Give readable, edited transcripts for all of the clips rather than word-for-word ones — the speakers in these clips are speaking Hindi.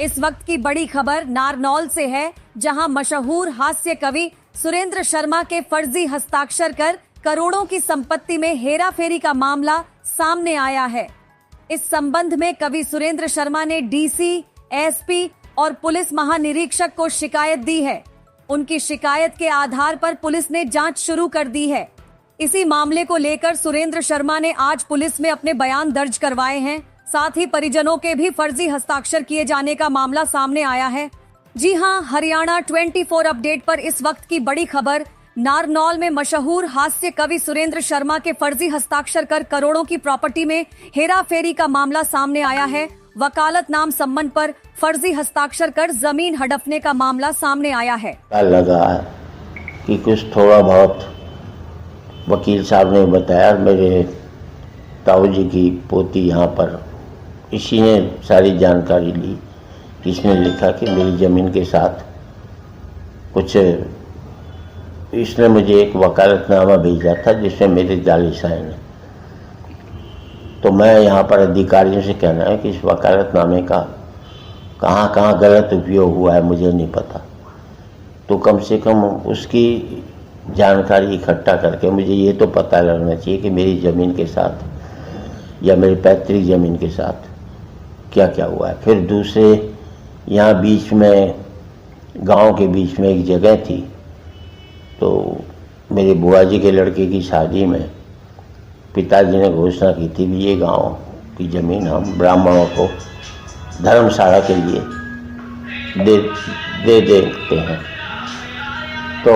इस वक्त की बड़ी खबर नारनौल से है, जहां मशहूर हास्य कवि सुरेंद्र शर्मा के फर्जी हस्ताक्षर कर करोड़ों की संपत्ति में हेराफेरी का मामला सामने आया है। इस संबंध में कवि सुरेंद्र शर्मा ने डीसी, एसपी और पुलिस महानिरीक्षक को शिकायत दी है। उनकी शिकायत के आधार पर पुलिस ने जांच शुरू कर दी है। इसी मामले को लेकर सुरेंद्र शर्मा ने आज पुलिस में अपने बयान दर्ज करवाए हैं। साथ ही परिजनों के भी फर्जी हस्ताक्षर किए जाने का मामला सामने आया है। जी हां, हरियाणा 24 अपडेट पर इस वक्त की बड़ी खबर। नारनौल में मशहूर हास्य कवि सुरेंद्र शर्मा के फर्जी हस्ताक्षर कर करोड़ों की प्रॉपर्टी में हेराफेरी का मामला सामने आया है। वकालत नाम संबंध पर फर्जी हस्ताक्षर कर जमीन हड़पने का मामला सामने आया है। लगा कि कुछ थोड़ा बहुत वकील साहब ने बताया, मेरे ताऊ जी की पोती यहाँ पर, इसी ने सारी जानकारी ली। इसने लिखा कि मेरी ज़मीन के साथ कुछ, इसने मुझे एक वकालतनामा भेजा था जिसमें मेरे जाली साइन है। तो मैं यहाँ पर अधिकारियों से कहना है कि इस वकालतनामे का कहाँ कहाँ गलत उपयोग हुआ है मुझे नहीं पता, तो कम से कम उसकी जानकारी इकट्ठा करके मुझे ये तो पता लगना चाहिए कि मेरी ज़मीन के साथ या मेरी पैतृक ज़मीन के साथ क्या क्या हुआ है। फिर दूसरे, यहाँ बीच में, गांव के बीच में एक जगह थी, तो मेरे बुआ जी के लड़के की शादी में पिताजी ने घोषणा की थी कि ये गांव की ज़मीन हम ब्राह्मणों को धर्मशाला के लिए दे देते हैं। तो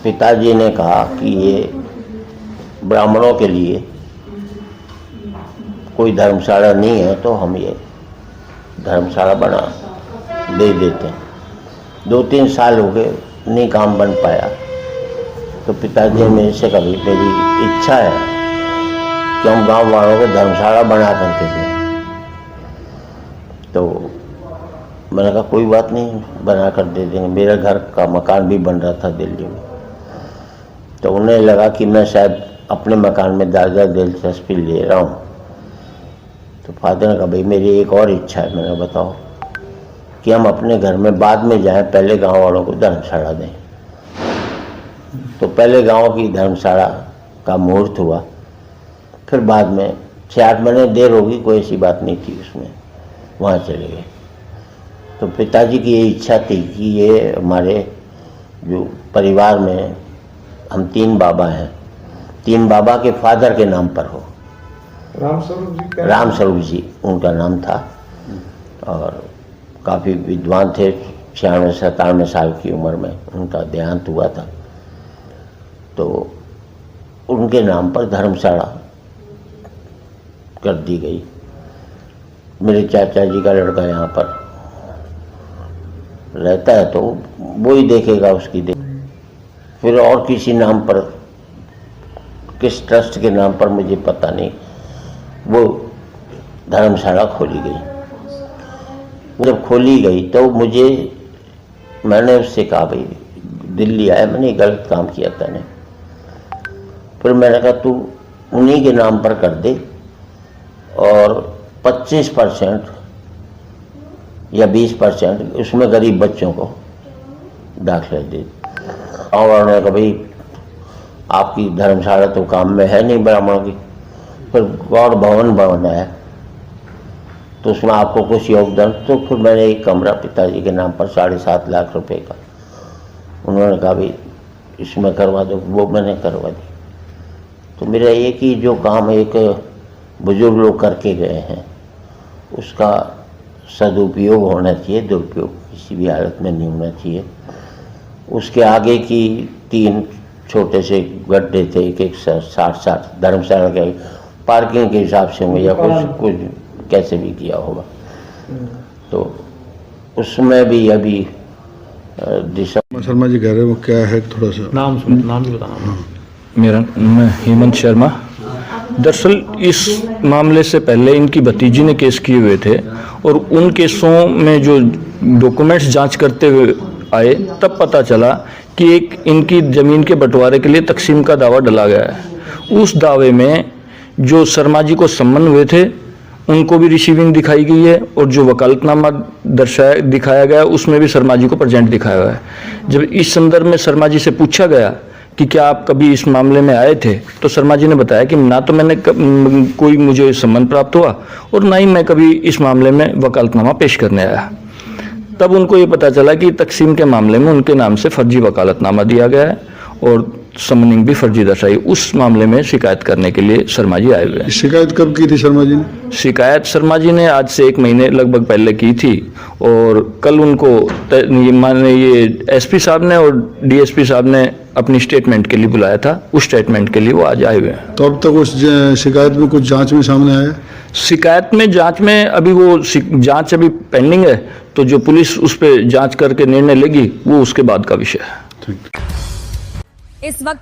पिताजी ने कहा कि ये ब्राह्मणों के लिए कोई धर्मशाला नहीं है, तो हम ये धर्मशाला बना दे देते हैं। 2-3 साल हो गए, नहीं काम बन पाया। तो पिताजी ने मेरे से कभी, मेरी इच्छा है कि हम गांव वालों को धर्मशाला बना करके दें। तो मैंने कहा कोई बात नहीं, बना कर दे देंगे। मेरा घर का मकान भी बन रहा था दिल्ली में, तो उन्हें लगा कि मैं शायद अपने मकान में ज़्यादा दिलचस्पी ले रहा हूँ। तो फादर ने कहा भाई मेरी एक और इच्छा है। मैंने बताओ कि हम अपने घर में बाद में जाएं, पहले गांव वालों को धर्मशाला दें। तो पहले गांव की धर्मशाला का मुहूर्त हुआ, फिर बाद में 6-8 महीने देर होगी, कोई ऐसी बात नहीं थी उसमें, वहाँ चले गए। तो पिताजी की ये इच्छा थी कि ये हमारे जो परिवार में हम 3 बाबा हैं, 3 बाबा के फादर के नाम पर हो। रामस्वरूप जी उनका नाम था और काफ़ी विद्वान थे। 96-97 साल की उम्र में उनका देहांत हुआ था। तो उनके नाम पर धर्मशाला कर दी गई। मेरे चाचा जी का लड़का यहाँ पर रहता है, तो वो ही देखेगा उसकी फिर और किसी नाम पर, किस ट्रस्ट के नाम पर मुझे पता नहीं, वो धर्मशाला खोली गई। जब खोली गई तो मैंने उससे कहा भाई दिल्ली आया, मैंने गलत काम किया था ने। फिर मैंने कहा तू उन्हीं के नाम पर कर दे और 25% या 20% उसमें गरीब बच्चों को दाखिला दे। और उन्होंने कहा भाई आपकी धर्मशाला तो काम में है नहीं ब्राह्मणों की। फिर गौर भवन बनाया, तो उसमें आपको कुछ योगदान। तो फिर मैंने एक कमरा पिताजी के नाम पर 7.5 लाख रुपए का, उन्होंने कहा भाई इसमें करवा दो, वो मैंने करवा दी। तो मेरा एक ही जो काम एक बुजुर्ग लोग करके गए हैं, उसका सदुपयोग होना चाहिए, दुरुपयोग किसी भी हालत में नहीं होना चाहिए। उसके आगे की 3 छोटे से गड्ढे थे, एक 60 धर्मशाला के पार्किंग के हिसाब से होंगे या कुछ कैसे भी किया होगा। तो उसमें भी अभी शर्मा जी कह रहे हैं वो क्या है, थोड़ा सा नाम भी बताना। मेरा नाम है हेमंत शर्मा। दरअसल इस मामले से पहले इनकी भतीजी ने केस किए हुए थे और उन केसों में जो डॉक्यूमेंट्स जांच करते हुए आए तब पता चला कि एक इनकी ज़मीन के बंटवारे के लिए तकसीम का दावा डला गया है। उस दावे में जो शर्मा जी को सम्मन हुए थे उनको भी रिसीविंग दिखाई गई है और जो वकालतनामा दिखाया गया उसमें भी शर्मा जी को प्रेजेंट दिखाया हुआ है। जब इस संदर्भ में शर्मा जी से पूछा गया कि क्या आप कभी इस मामले में आए थे, तो शर्मा जी ने बताया कि ना तो मैंने कोई मुझे सम्मन प्राप्त हुआ और ना ही मैं कभी इस मामले में वकालतनामा पेश करने आया। तब उनको ये पता चला कि तकसीम के मामले में उनके नाम से फर्जी वकालतनामा दिया गया है और समनिंग भी फर्जी दर्शाई। उस मामले में शिकायत करने के लिए शर्मा जी आए हुए हैं। शिकायत कब की थी शर्मा जी ने? शिकायत शर्मा जी ने आज से 1 महीने लगभग पहले की थी और कल उनको ये एसपी साहब ने और डीएसपी साहब ने अपनी स्टेटमेंट के लिए बुलाया था। उस स्टेटमेंट के लिए वो आज आए हुए हैं। तो अब तक उस शिकायत में कुछ जांच में सामने आया? शिकायत में जांच में अभी वो जांच अभी पेंडिंग है, तो जो पुलिस उस पर जांच करके निर्णय लेगी वो उसके बाद का विषय है। इस वक्त